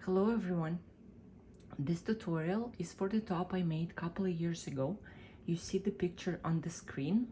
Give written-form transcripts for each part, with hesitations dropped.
Hello everyone, this tutorial is for the top I made a couple of years ago. You see the picture on the screen.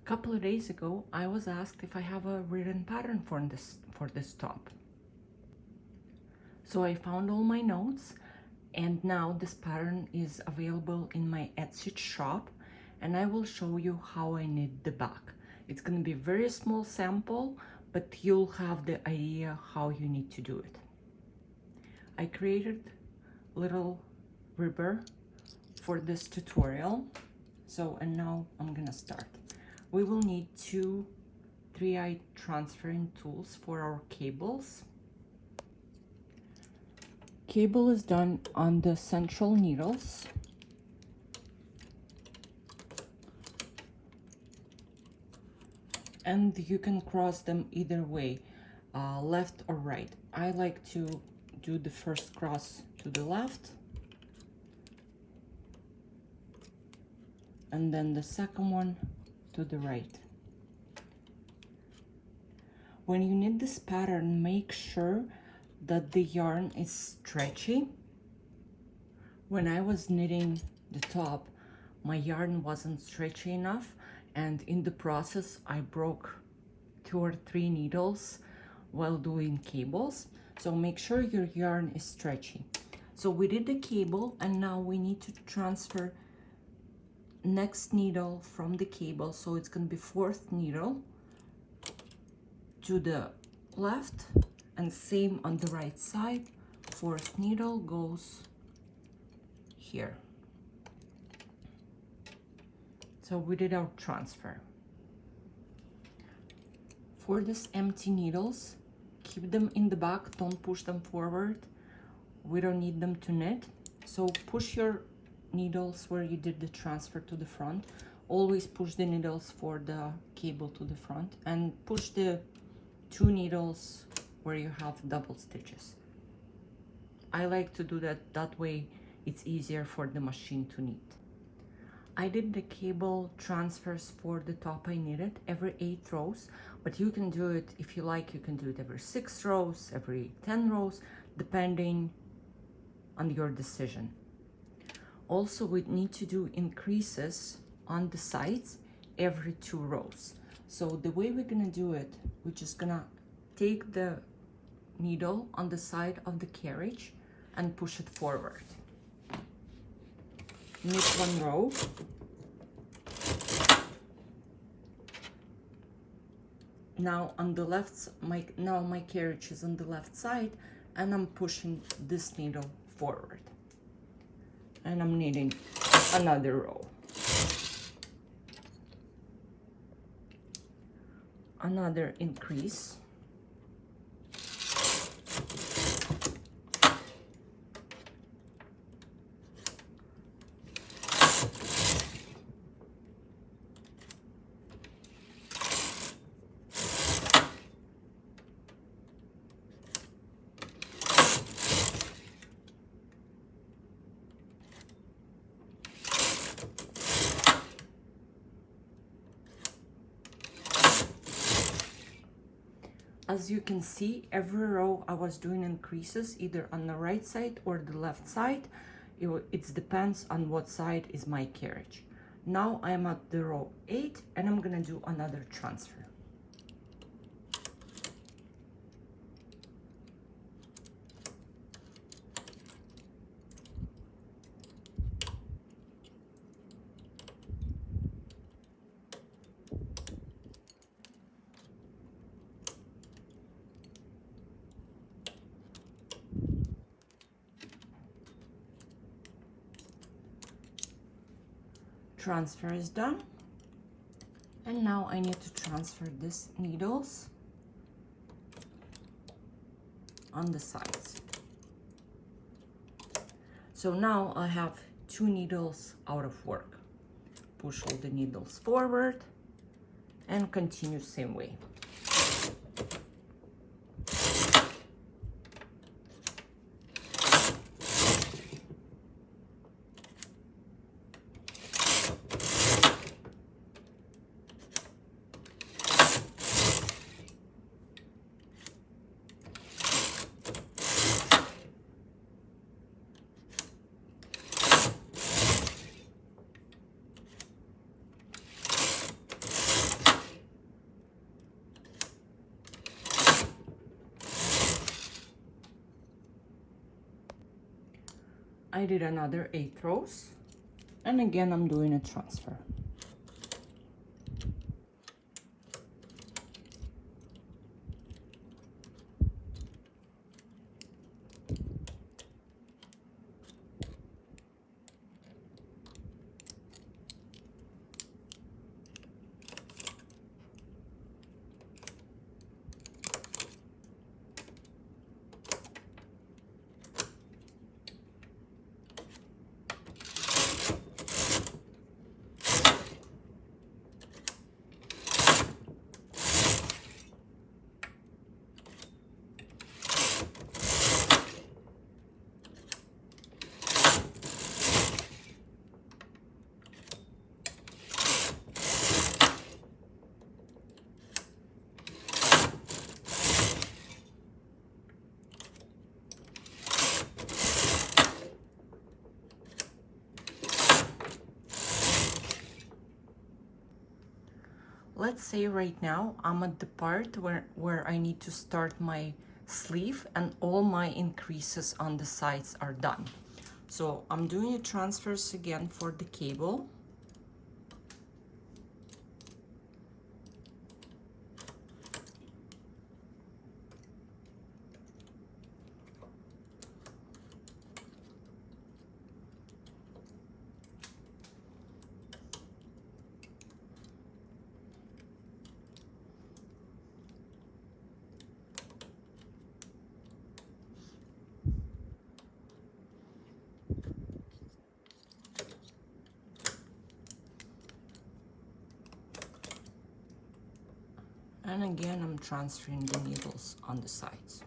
A couple of days ago I was asked if I have a written pattern for this top. So I found all my notes and now this pattern is available in my Etsy shop and I will show you how I knit the back. It's going to be a very small sample, but you'll have the idea how you need to do it. I created little ribber for this tutorial. And now I'm gonna start. We will need two 3-eye transferring tools for our cables. Cable is done on the central needles. And you can cross them either way, left or right. I like to do the first cross to the left and then the second one to the right. When you knit this pattern, make sure that the yarn is stretchy. When I was knitting the top, my yarn wasn't stretchy enough, and in the process I broke 2 or 3 needles while doing cables. So make sure your yarn is stretchy. So we did the cable and now we need to transfer next needle from the cable. So it's going to be 4th needle to the left and same on the right side. 4th needle goes here. So we did our transfer. For this empty needles, keep them in the back, don't push them forward. We don't need them to knit. So push your needles where you did the transfer to the front. Always push the needles for the cable to the front and push the 2 needles where you have double stitches. I like to do that way it's easier for the machine to knit. I did the cable transfers for the top I knitted every 8 rows, but you can do it, if you like, you can do it every 6 rows, every 10 rows, depending on your decision. Also, we need to do increases on the sides every 2 rows. So the way we're gonna do it, we're just gonna take the needle on the side of the carriage and push it forward. Knit 1 row. Now on the left, my carriage is on the left side and I'm pushing this needle forward. And I'm knitting another row. Another increase. As you can see, every row I was doing increases either on the right side or the left side. It depends on what side is my carriage. Now I'm at the row 8 and I'm gonna do another transfer. Transfer is done, and now I need to transfer these needles on the sides. So now I have 2 needles out of work. Push all the needles forward and continue same way. I did another 8 rows, and again I'm doing a transfer. Let's say right now I'm at the part where I need to start my sleeve and all my increases on the sides are done. So I'm doing a transfers again for the cable. And again, I'm transferring the needles on the sides.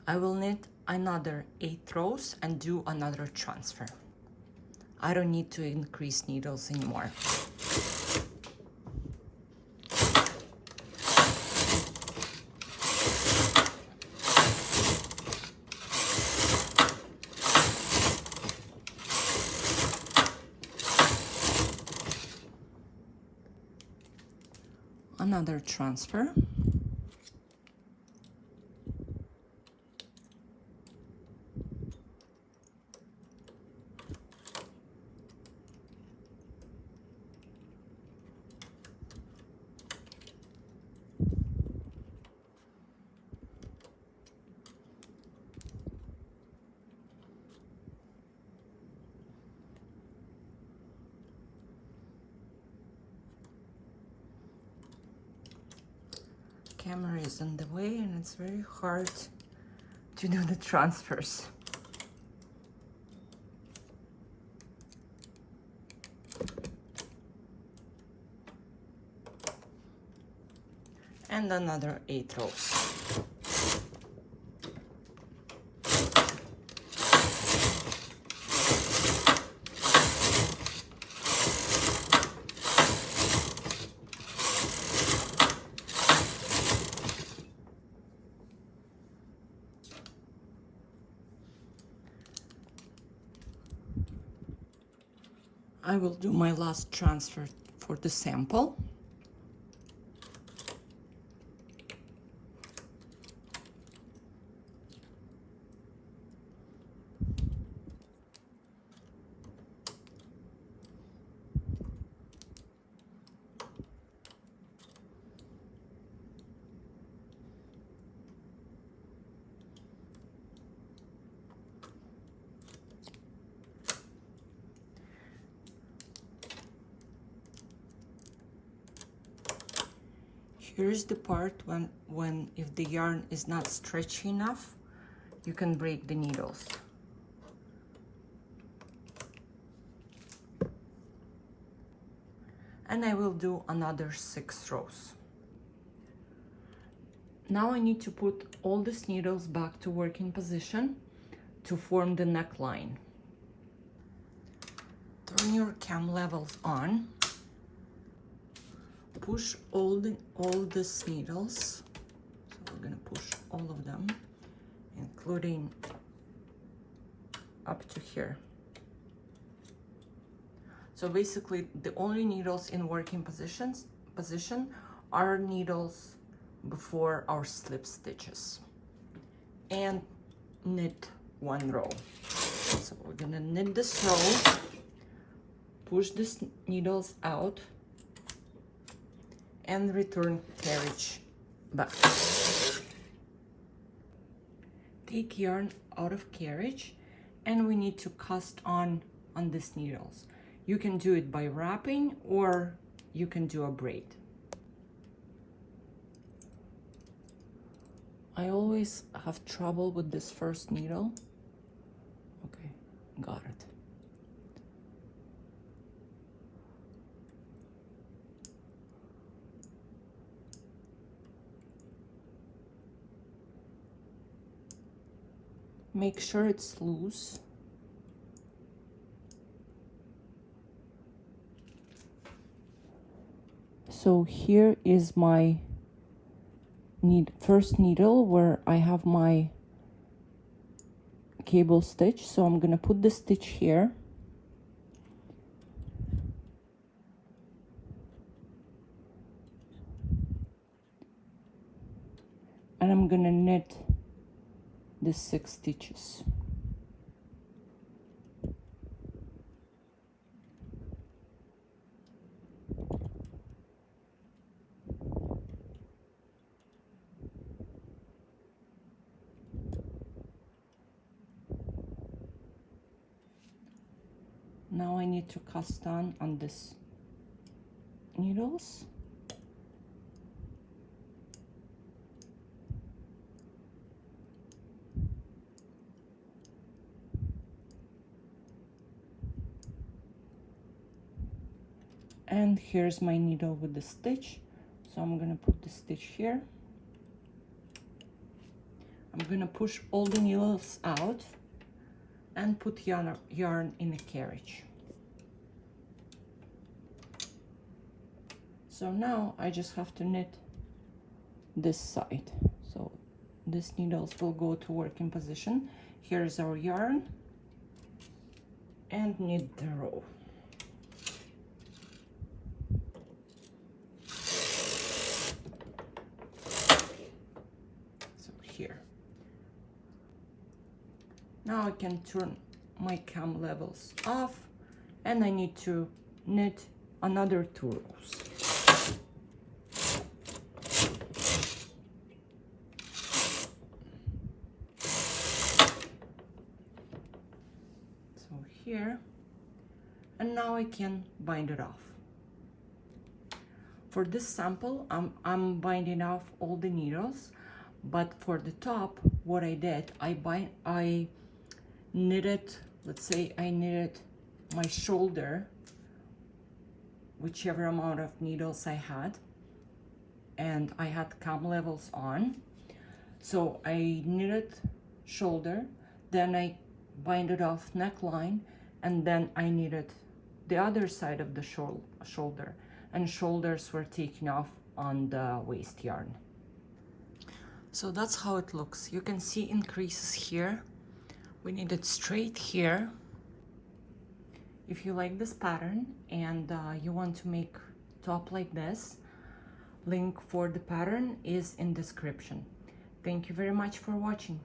I will knit another 8 rows and do another transfer. I don't need to increase needles anymore. Another transfer. Camera is in the way and it's very hard to do the transfers. And another 8 rows. I will do my last transfer for the sample. Here's the part when if the yarn is not stretchy enough, you can break the needles. And I will do another 6 rows. Now I need to put all these needles back to working position to form the neckline. Turn your cam levels on. Push all these needles. So we're gonna push all of them, including up to here. So basically the only needles in working position our needles before our slip stitches and knit one row. So we're gonna knit this row, push these needles out, and return carriage back. Take yarn out of carriage, and we need to cast on these needles. You can do it by wrapping, or you can do a braid. I always have trouble with this first needle. Okay, got it. Make sure it's loose. So here is my first needle where I have my cable stitch. So I'm gonna put the stitch here. And I'm gonna knit the 6 stitches. Now I need to cast on this needles. And here's my needle with the stitch. So I'm gonna put the stitch here. I'm gonna push all the needles out and put yarn in a carriage. So now I just have to knit this side. So these needles will go to working position. Here's our yarn, and knit the row. So here. Now I can turn my cam levels off, and I need to knit another 2 rows. So here, and now I can bind it off. For this sample, I'm binding off all the needles, but for the top, what I did, I knitted, let's say I knitted my shoulder, whichever amount of needles I had, and I had cam levels on. So I knitted shoulder, then I binded off neckline, and then I knitted the other side of the shoulder, and shoulders were taken off on the waist yarn. So that's how it looks. You can see increases here. We need it straight here. If you like this pattern and you want to make top like this, link for the pattern is in description. Thank you very much for watching.